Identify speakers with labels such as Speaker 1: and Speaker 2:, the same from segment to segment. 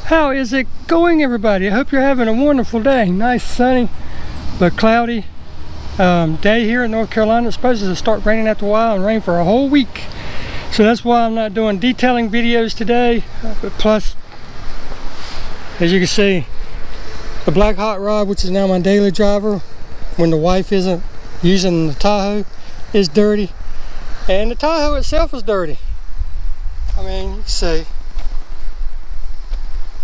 Speaker 1: How is it going, everybody? I hope you're having a wonderful day. Nice sunny but cloudy day here in North Carolina. It's supposed to start raining after a while and rain for a whole week, so that's why I'm not doing detailing videos today. But plus, as you can see, the black hot rod, which is now my daily driver when the wife isn't using the Tahoe, is dirty, and the Tahoe itself is dirty. I mean, you can see.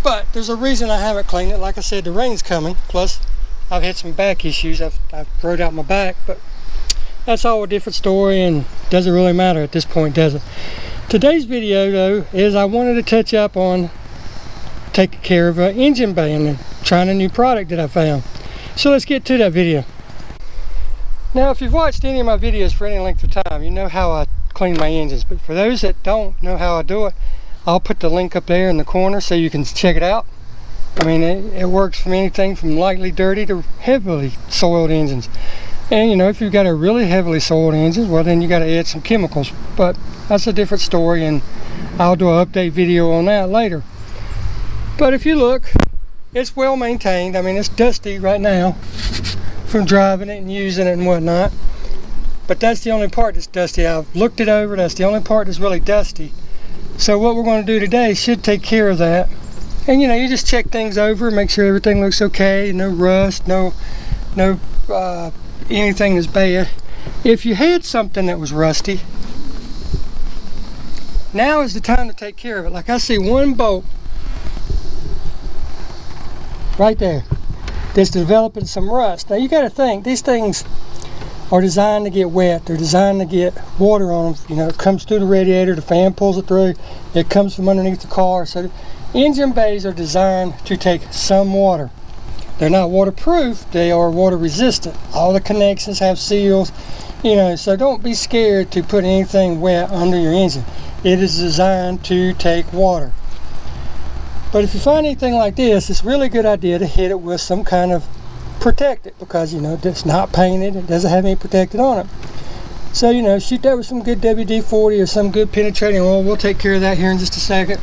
Speaker 1: But there's a reason I haven't cleaned it. Like I said, the rain's coming. Plus, I've had some back issues. I've rode out my back, but that's all a different story and doesn't really matter at this point, does it? Today's video, though, is I wanted to touch up on taking care of an engine bay and trying a new product that I found. So let's get to that video. Now, if you've watched any of my videos for any length of time, you know how I clean my engines. But for those that don't know how I do it, I'll put the link up there in the corner so you can check it out. I mean, it works from anything from lightly dirty to heavily soiled engines. And you know, if you've got a really heavily soiled engine, well then you got to add some chemicals. But that's a different story, and I'll do an update video on that later. But if you look, it's well maintained. I mean, it's dusty right now from driving it and using it and whatnot. But that's the only part that's dusty. I've looked it over. That's the only part that's really dusty. So what we're going to do today should take care of that. And you know, you just check things over, make sure everything looks okay, no rust, no anything that's bad. If you had something that was rusty, now is the time to take care of it. Like I see one bolt right there that's developing some rust. Now you got to think, these things are designed to get wet. They're designed to get water on them. You know, it comes through the radiator, the fan pulls it through, it comes from underneath the car. So engine bays are designed to take some water. They're not waterproof, they are water resistant. All the connections have seals, you know, so don't be scared to put anything wet under your engine. It is designed to take water. But if you find anything like this, it's a really good idea to hit it with some kind of protectant, because you know it's not painted, it doesn't have any protectant on it. So you know, shoot that with some good WD-40 or some good penetrating oil. We'll take care of that here in just a second.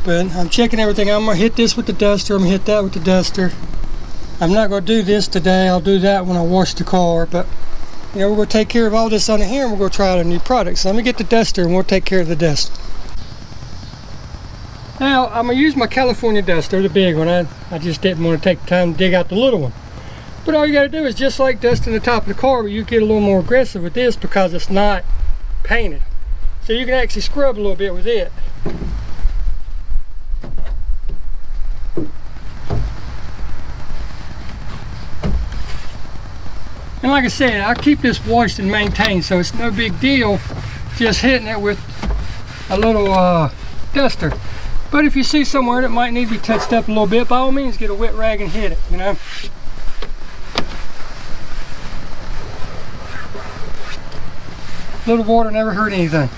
Speaker 1: But I'm checking everything. I'm gonna hit this with the duster, I'm gonna hit that with the duster. I'm not gonna do this today, I'll do that when I wash the car. But you know, we're gonna take care of all this under here and we're gonna try out a new product. So let me get the duster and we'll take care of the dust. Now, I'm going to use my California duster, the big one. I just didn't want to take the time to dig out the little one. But all you got to do is just like dusting the top of the car, but you get a little more aggressive with this because it's not painted. So you can actually scrub a little bit with it. And like I said, I keep this washed and maintained, so it's no big deal just hitting it with a little duster. But if you see somewhere that might need to be touched up a little bit, by all means get a wet rag and hit it, you know. A little water never hurt anything.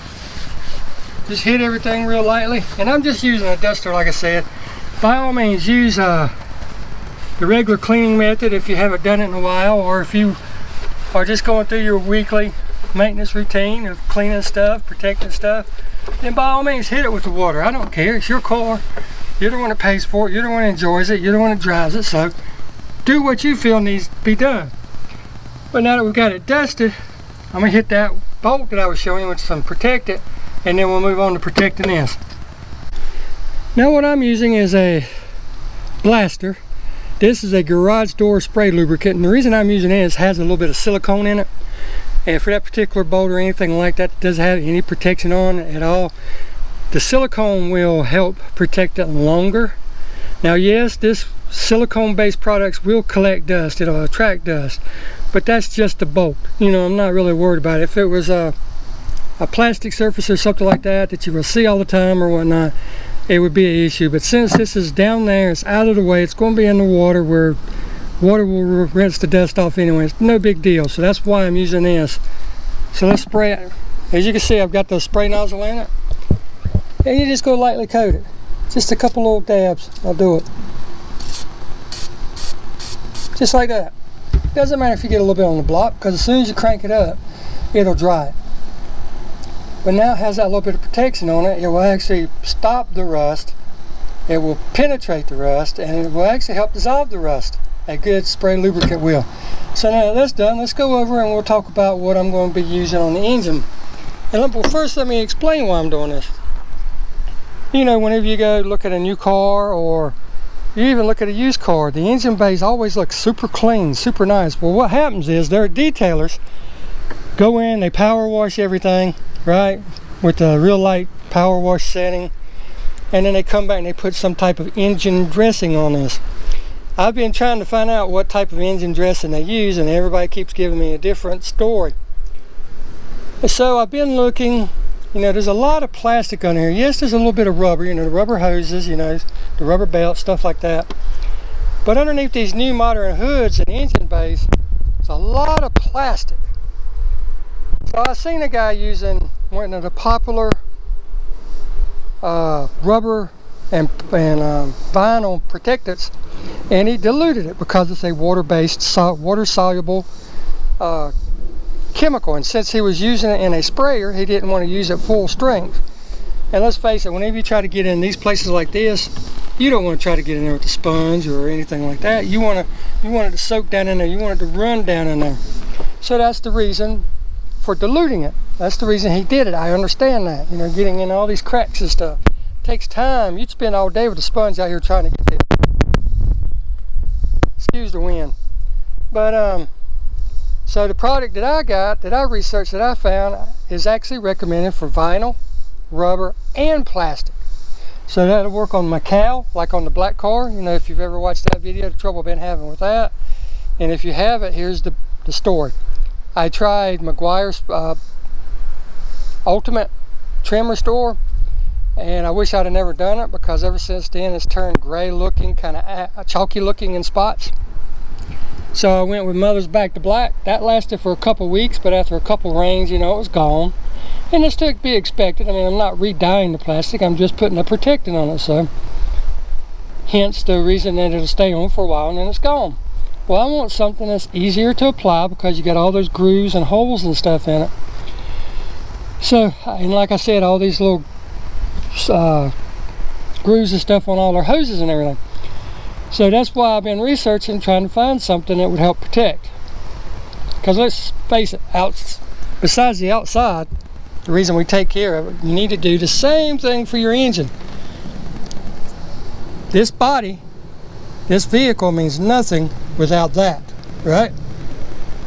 Speaker 1: Just hit everything real lightly. And I'm just using a duster, like I said. By all means use the regular cleaning method if you haven't done it in a while, or if you are just going through your weekly maintenance routine of cleaning stuff, protecting stuff, then by all means hit it with the water. I don't care, it's your car. You're the one that pays for it, you're the one that enjoys it, you're the one that drives it, so do what you feel needs to be done. But now that we've got it dusted, I'm gonna hit that bolt that I was showing you with some protectant, and then we'll move on to protecting this. Now what I'm using is a blaster. This is a garage door spray lubricant, and the reason I'm using it is it has a little bit of silicone in it. And for that particular bolt or anything like that, it doesn't have any protection on it at all. The silicone will help protect it longer. Now yes, this silicone based products will collect dust, it'll attract dust, but that's just the bolt. You know, I'm not really worried about it. If it was a plastic surface or something like that that you will see all the time or whatnot, it would be an issue. But since this is down there, it's out of the way, it's going to be in the water where water will rinse the dust off anyway. It's no big deal, so that's why I'm using this. So let's spray it. As you can see, I've got the spray nozzle in it, and you just go lightly coat it. Just a couple little dabs, I'll do it. Just like that. Doesn't matter if you get a little bit on the block, because as soon as you crank it up, it'll dry it. But now it has that little bit of protection on it. It will actually stop the rust it will penetrate the rust, and it will actually help dissolve the rust. A good spray lubricant will. So now that's done, let's go over and we'll talk about what I'm going to be using on the engine. And first let me explain why I'm doing this. You know, whenever you go look at a new car, or you even look at a used car, the engine bays always look super clean, super nice. Well, what happens is their detailers go in, they power wash everything, right, with the real light power wash setting, and then they come back and they put some type of engine dressing on this. I've been trying to find out what type of engine dressing they use, and everybody keeps giving me a different story. And so I've been looking, you know, there's a lot of plastic on here. Yes, there's a little bit of rubber, you know, the rubber hoses, you know, the rubber belt, stuff like that. But underneath these new modern hoods and engine bays, there's a lot of plastic. So I seen a guy using one of the popular rubber and vinyl protectants, and he diluted it because it's a water-based, water-soluble chemical. And since he was using it in a sprayer, he didn't want to use it full strength. And let's face it, whenever you try to get in these places like this, you don't want to try to get in there with the sponge or anything like that. You want it to soak down in there. You want it to run down in there. So that's the reason for diluting it. That's the reason he did it. I understand that. You know, getting in all these cracks and stuff takes time. You'd spend all day with a sponge out here trying to get there. Excuse the wind. But so the product that I got, that I researched, that I found, is actually recommended for vinyl, rubber, and plastic. So that'll work on my cow, like on the black car. You know, if you've ever watched that video, the trouble I've been having with that. And if you haven't, here's the story. I tried Meguiar's Ultimate Trim Restore, and I wish I'd have never done it, because ever since then it's turned gray looking, kind of chalky looking in spots. So I went with Mother's Back to Black. That lasted for a couple weeks, but after a couple rains, you know, it was gone. And it's to be expected. I mean, I'm not re-dyeing the plastic, I'm just putting a protectant on it, so hence the reason that it'll stay on for a while and then it's gone. Well, I want something that's easier to apply, because you got all those grooves and holes and stuff in it. So, and like I said, all these little grooves and stuff on all our hoses and everything. So that's why I've been researching, trying to find something that would help protect. Because let's face it, besides the outside, the reason we take care of it, you need to do the same thing for your engine. This body, this vehicle means nothing without that, right?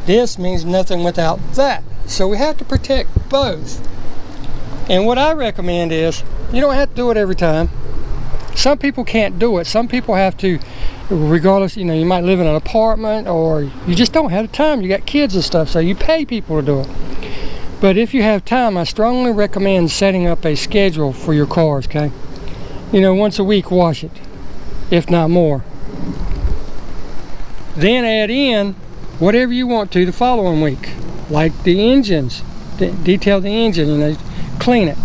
Speaker 1: This means nothing without that. So we have to protect both. And what I recommend is, you don't have to do it every time. Some people can't do it. Some people have to, regardless, you know, you might live in an apartment, or you just don't have the time. You got kids and stuff, so you pay people to do it. But if you have time, I strongly recommend setting up a schedule for your cars, okay? You know, once a week, wash it, if not more. Then add in whatever you want to the following week, like the engines, detail the engine, you know, clean it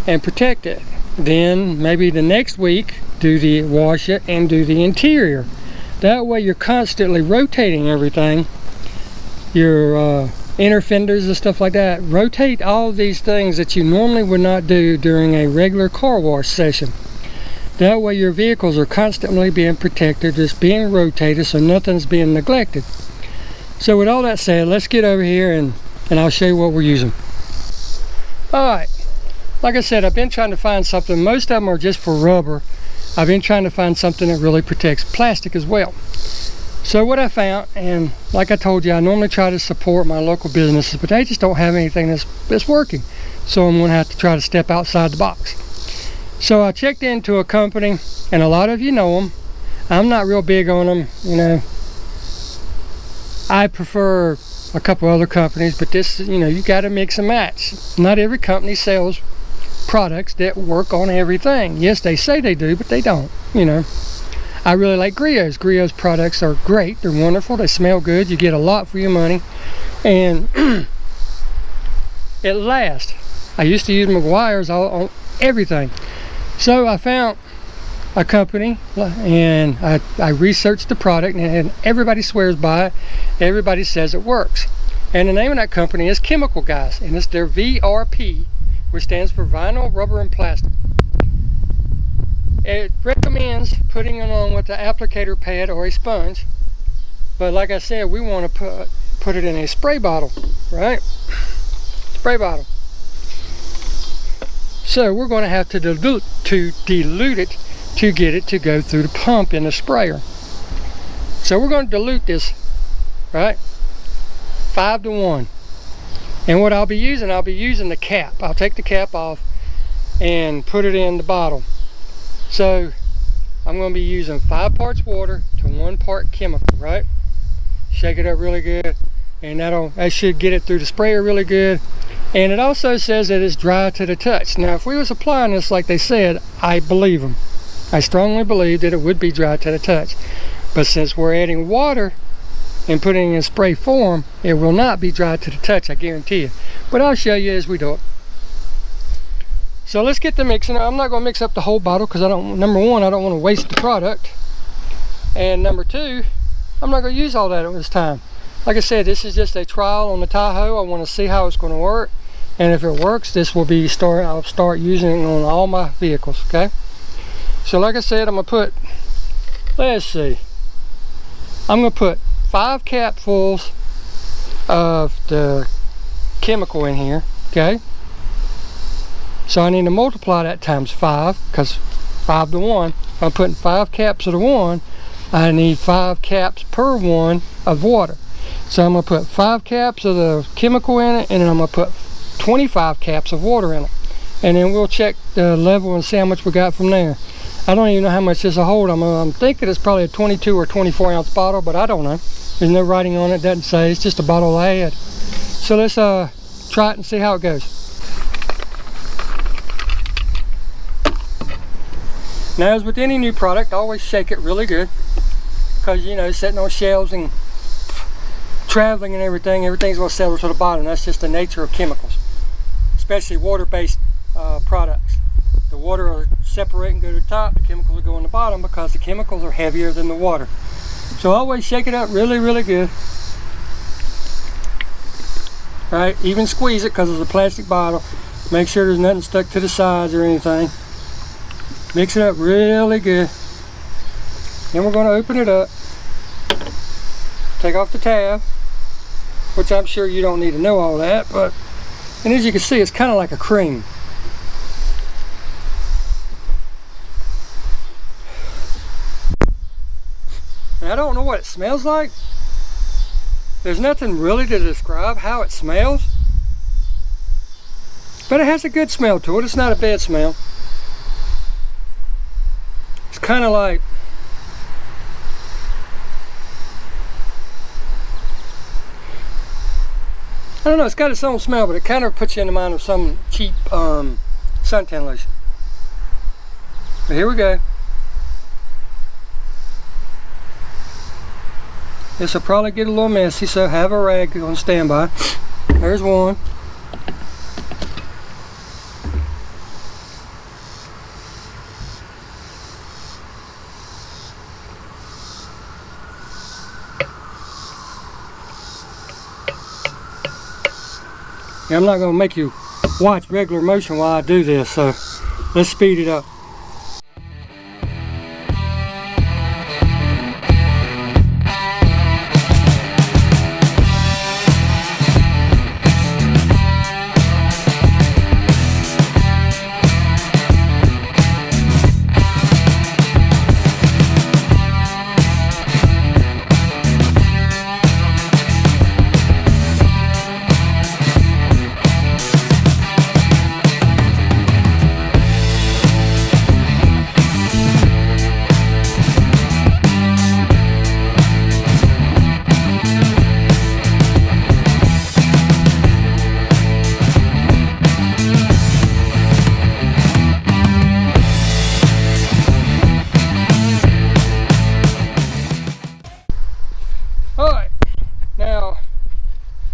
Speaker 1: and protect it. Then maybe the next week wash it and do the interior. That way you're constantly rotating everything, your inner fenders and stuff like that. Rotate all these things that you normally would not do during a regular car wash session. That way your vehicles are constantly being protected, just being rotated, so nothing's being neglected. So with all that said, let's get over here and I'll show you what we're using. Alright, like I said, I've been trying to find something. Most of them are just for rubber. I've been trying to find something that really protects plastic as well. So what I found, and like I told you, I normally try to support my local businesses, but they just don't have anything that's working. So I'm going to have to try to step outside the box. So I checked into a company, and a lot of you know them. I'm not real big on them, you know. I prefer a couple other companies, but this, you know, you got to mix and match. Not every company sells products that work on everything. Yes, they say they do, but they don't, you know. I really like Griot's. Griot's products are great. They're wonderful. They smell good. You get a lot for your money, and it lasts. I used to use Meguiar's on everything. So I found a company, and I researched the product, and everybody swears by it. Everybody says it works. And the name of that company is Chemical Guys, and it's their VRP, which stands for vinyl, rubber, and plastic. It recommends putting it on with the applicator pad or a sponge, but like I said, we want to put it in a spray bottle, right? Spray bottle. So we're going to have to dilute it to get it to go through the pump in the sprayer. So we're going to dilute this, right? 5 to 1. And what I'll be using the cap. I'll take the cap off and put it in the bottle. So I'm going to be using 5 parts water to 1 part chemical, right? Shake it up really good, and that should get it through the sprayer really good. And it also says that it's dry to the touch. Now if we was applying this like they said, I believe them. I strongly believe that it would be dry to the touch. But since we're adding water and putting it in spray form, it will not be dry to the touch, I guarantee you. But I'll show you as we do it. So let's get the mixing. I'm not going to mix up the whole bottle because number one, I don't want to waste the product. And number two, I'm not going to use all that at this time. Like I said, this is just a trial on the Tahoe. I want to see how it's going to work. And if it works, this will be I'll start using it on all my vehicles, okay? So like I said, I'm going to put, let's see, I'm going to put 5 capfuls of the chemical in here, okay? So I need to multiply that times 5, because 5 to 1. If I'm putting 5 caps of the 1, I need 5 caps per 1 of water. So I'm going to put 5 caps of the chemical in it, and then I'm going to put 25 caps of water in it. And then we'll check the level and see how much we got from there. I don't even know how much this will hold. I'm thinking it's probably a 22 or 24 ounce bottle, but I don't know. There's no writing on it, doesn't say. It's just a bottle I had. So let's try it and see how it goes. Now, as with any new product, I always shake it really good, because you know, sitting on shelves and traveling and everything's going to settle to the bottom. That's just the nature of chemicals, especially water-based products. The water will separate and go to the top, the chemicals will go on the bottom because the chemicals are heavier than the water. So always shake it up really, really good. Right, even squeeze it because it's a plastic bottle. Make sure there's nothing stuck to the sides or anything. Mix it up really good. Then we're going to open it up. Take off the tab, which I'm sure you don't need to know all that, but, and as you can see, it's kind of like a cream. And I don't know what it smells like. There's nothing really to describe how it smells, but it has a good smell to it. It's not a bad smell. It's kind of like, I don't know, it's got its own smell, but it kind of puts you in the mind of some cheap suntan lotion. But here we go. This will probably get a little messy, so have a rag on standby. There's one. Yeah, I'm not going to make you watch regular motion while I do this, so let's speed it up.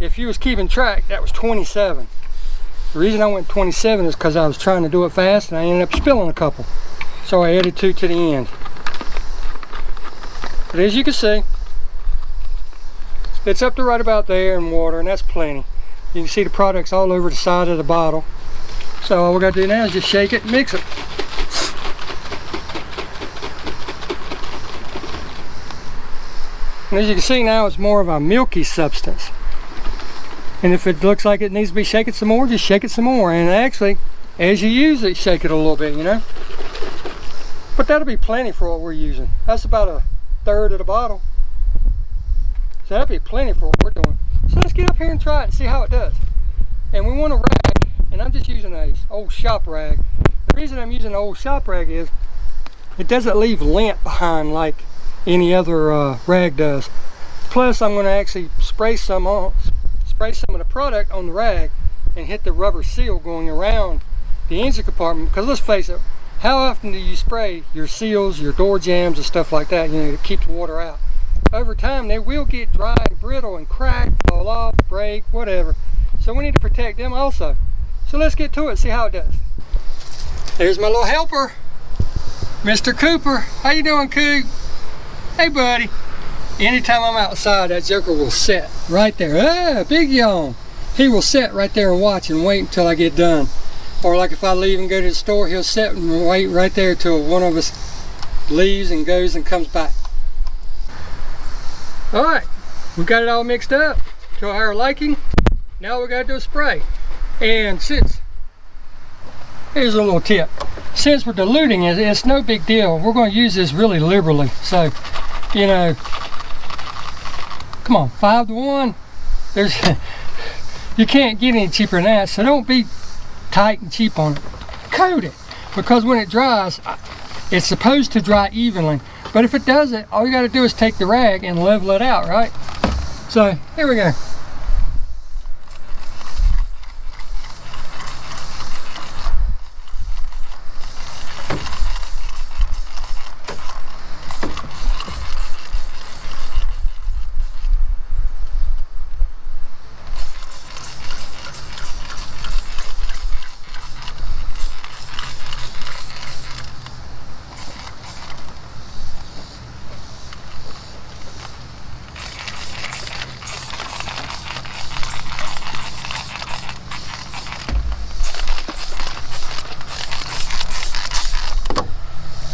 Speaker 1: If you was keeping track, that was 27. The reason I went 27 is because I was trying to do it fast and I ended up spilling a couple. So I added 2 to the end. But as you can see, it's up to right about there in water, and that's plenty. You can see the products all over the side of the bottle. So all we got to do now is just shake it and mix it. And as you can see now, it's more of a milky substance. And if it looks like it needs to be shaken some more, just shake it some more. And actually, as you use it, shake it a little bit, you know. But that'll be plenty for what we're using. That's about a third of the bottle. So that'll be plenty for what we're doing. So let's get up here and try it and see how it does. And we want a rag, and I'm just using a old shop rag. The reason I'm using an old shop rag is it doesn't leave lint behind like any other rag does. Plus, I'm going to actually spray some of the product on the rag and hit the rubber seal going around the engine compartment. Because let's face it, how often do you spray your seals, your door jambs, and stuff like that, you know, to keep the water out? Over time, they will get dry and brittle and crack, fall off, break, whatever. So we need to protect them also. So let's get to it, see how it does. There's my little helper, Mr. Cooper. How you doing, Coop? Hey, buddy. Anytime I'm outside, that joker will sit right there. Ah, big yawn. He will sit right there and watch and wait until I get done. Or like if I leave and go to the store, he'll sit and wait right there till one of us leaves and goes and comes back. All right, we got it all mixed up to our liking. Now we got to do a spray. And here's a little tip. Since we're diluting it, it's no big deal. We're going to use this really liberally. So, you know, come on, 5 to 1. You can't get any cheaper than that. So don't be tight and cheap on it. Coat it, because when it dries, it's supposed to dry evenly. But if it doesn't, all you got to do is take the rag and level it out, right? So here we go.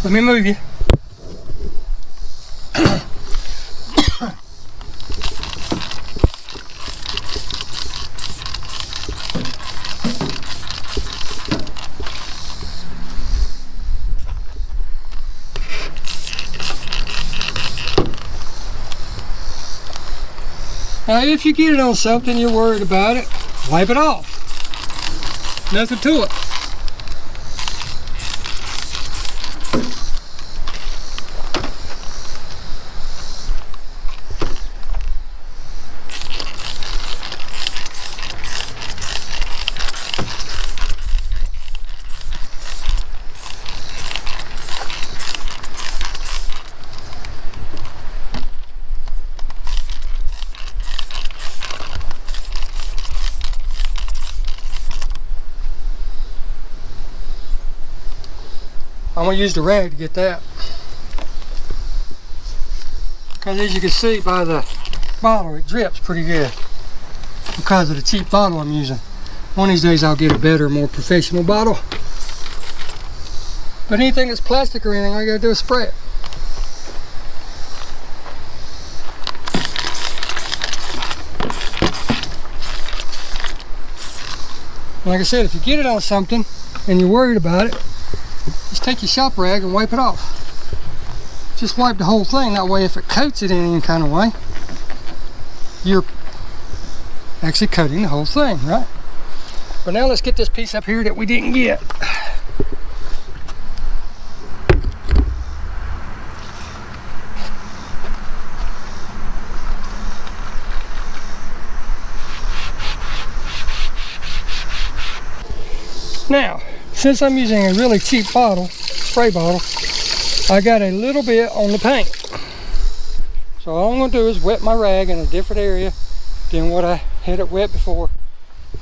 Speaker 1: Let me move you. Now, if you get it on something you're worried about it, wipe it off. Nothing to it. I'm going to use the rag to get that. Because as you can see by the bottle, it drips pretty good. Because of the cheap bottle I'm using. One of these days I'll get a better, more professional bottle. But anything that's plastic or anything, all you got to do is spray it. Like I said, if you get it on something and you're worried about it, just take your shop rag and wipe it off. Just wipe the whole thing. That way, if it coats it in any kind of way, you're actually coating the whole thing, right? But now let's get this piece up here that we didn't get. Now, since I'm using a really cheap bottle, spray bottle, I got a little bit on the paint. So all I'm going to do is wet my rag in a different area than what I had it wet before.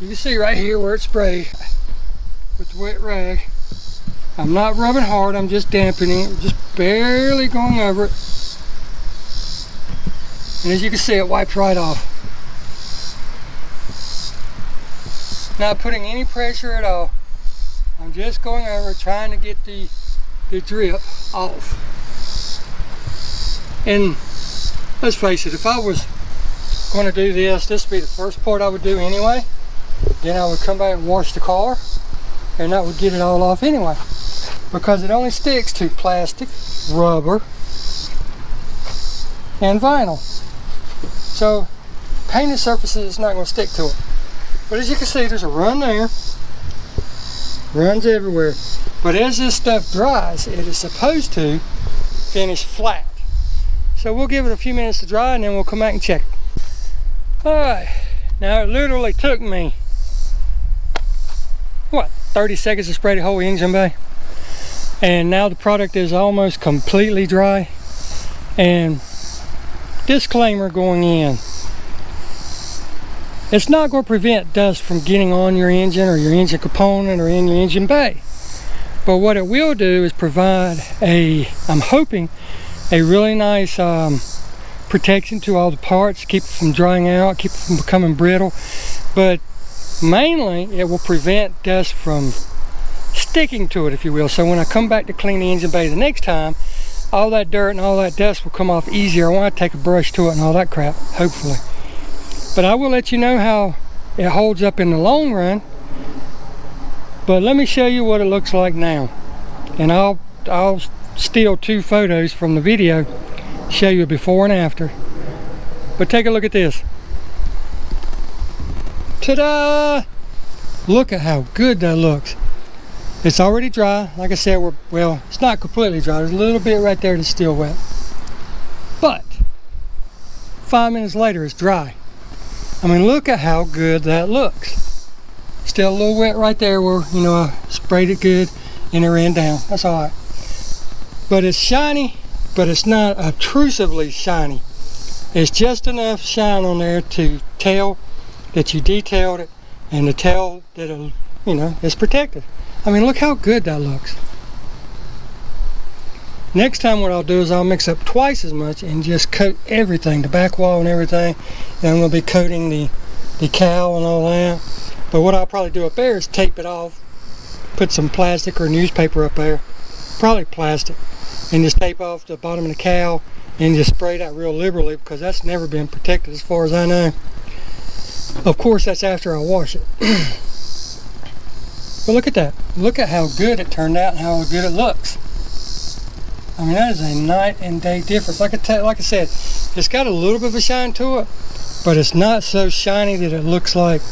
Speaker 1: You can see right here where it's sprayed with the wet rag. I'm not rubbing hard, I'm just dampening it, just barely going over it. And as you can see, it wipes right off. Not putting any pressure at all. I'm just going over trying to get the drip off. And let's face it, if I was going to do this would be the first part I would do anyway. Then I would come back and wash the car, and that would get it all off anyway, because it only sticks to plastic, rubber, and vinyl. So painted surfaces is not going to stick to it. But as you can see, there's a run there, runs everywhere. But as this stuff dries, it is supposed to finish flat. So we'll give it a few minutes to dry, and then we'll come back and check it. Alright, now it literally took me, what, 30 seconds to spray the whole engine bay. And now the product is almost completely dry. And disclaimer going in, it's not going to prevent dust from getting on your engine or your engine component or in your engine bay. But what it will do is provide I'm hoping, a really nice protection to all the parts, keep it from drying out, keep it from becoming brittle. But mainly it will prevent dust from sticking to it, if you will. So when I come back to clean the engine bay the next time, all that dirt and all that dust will come off easier. I want to take a brush to it and all that crap, hopefully. But I will let you know how it holds up in the long run. But let me show you what it looks like now. And I'll steal 2 photos from the video, show you before and after. But take a look at this. Ta-da! Look at how good that looks. It's already dry. Like I said, well, it's not completely dry. There's a little bit right there that's still wet. But 5 minutes later, it's dry. I mean, look at how good that looks. Still a little wet right there where, you know, I sprayed it good and it ran down. That's all right. But it's shiny, but it's not obtrusively shiny. It's just enough shine on there to tell that you detailed it and to tell that it, you know, it's protected. I mean, look how good that looks. Next time what I'll do is I'll mix up twice as much and just coat everything, the back wall and everything. And I'm going to be coating the cowl and all that. But what I'll probably do up there is tape it off, put some plastic or newspaper up there, probably plastic, and just tape off the bottom of the cowl and just spray that real liberally, because that's never been protected as far as I know. Of course, that's after I wash it. But look at that. Look at how good it turned out and how good it looks. I mean, that is a night and day difference. Like I said, it's got a little bit of a shine to it, but it's not so shiny that it looks like,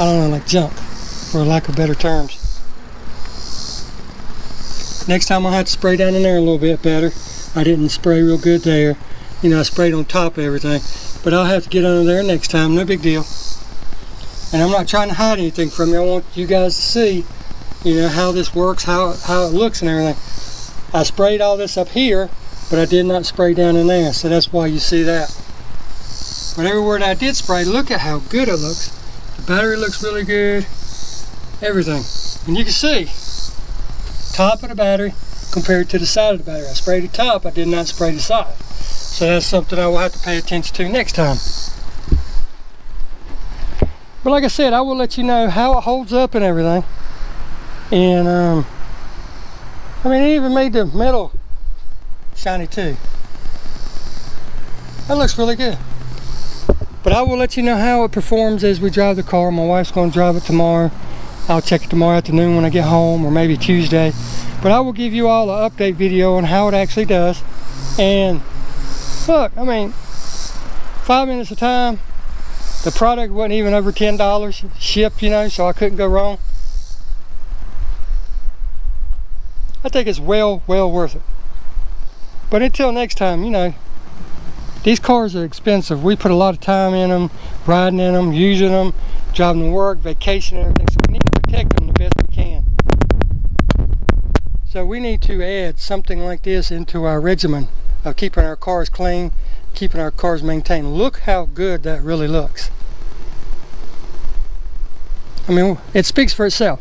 Speaker 1: I don't know, like junk, for lack of better terms. Next time I'll have to spray down in there a little bit better. I didn't spray real good there. You know, I sprayed on top of everything. But I'll have to get under there next time, no big deal. And I'm not trying to hide anything from you. I want you guys to see, you know, how this works, how it looks and everything. I sprayed all this up here, but I did not spray down in there, so that's why you see that. But everywhere that I did spray, look at how good it looks. The battery looks really good, everything. And you can see, top of the battery compared to the side of the battery. I sprayed the top, I did not spray the side. So that's something I will have to pay attention to next time. But like I said, I will let you know how it holds up and everything. And I mean, it even made the metal shiny too. That looks really good. But I will let you know how it performs as we drive the car. My wife's going to drive it tomorrow. I'll check it tomorrow afternoon when I get home, or maybe Tuesday. But I will give you all an update video on how it actually does. And look, I mean, 5 minutes of time. The product wasn't even over $10 shipped, you know, so I couldn't go wrong. I think it's well worth it. But until next time, you know, these cars are expensive. We put a lot of time in them, riding in them, using them, driving to work, vacation, and everything. So we need to protect them the best we can. So we need to add something like this into our regimen of keeping our cars clean, keeping our cars maintained. Look how good that really looks. I mean, it speaks for itself.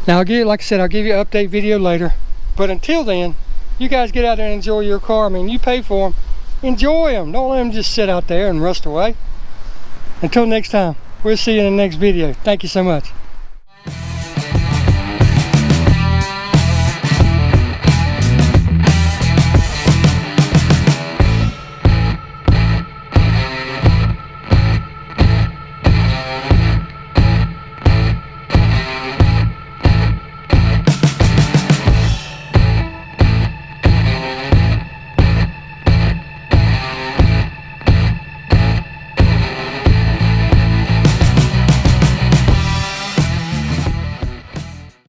Speaker 1: Now, like I said, I'll give you an update video later. But until then, you guys get out there and enjoy your car. I mean, you pay for them. Enjoy them. Don't let them just sit out there and rust away. Until next time, we'll see you in the next video. Thank you so much.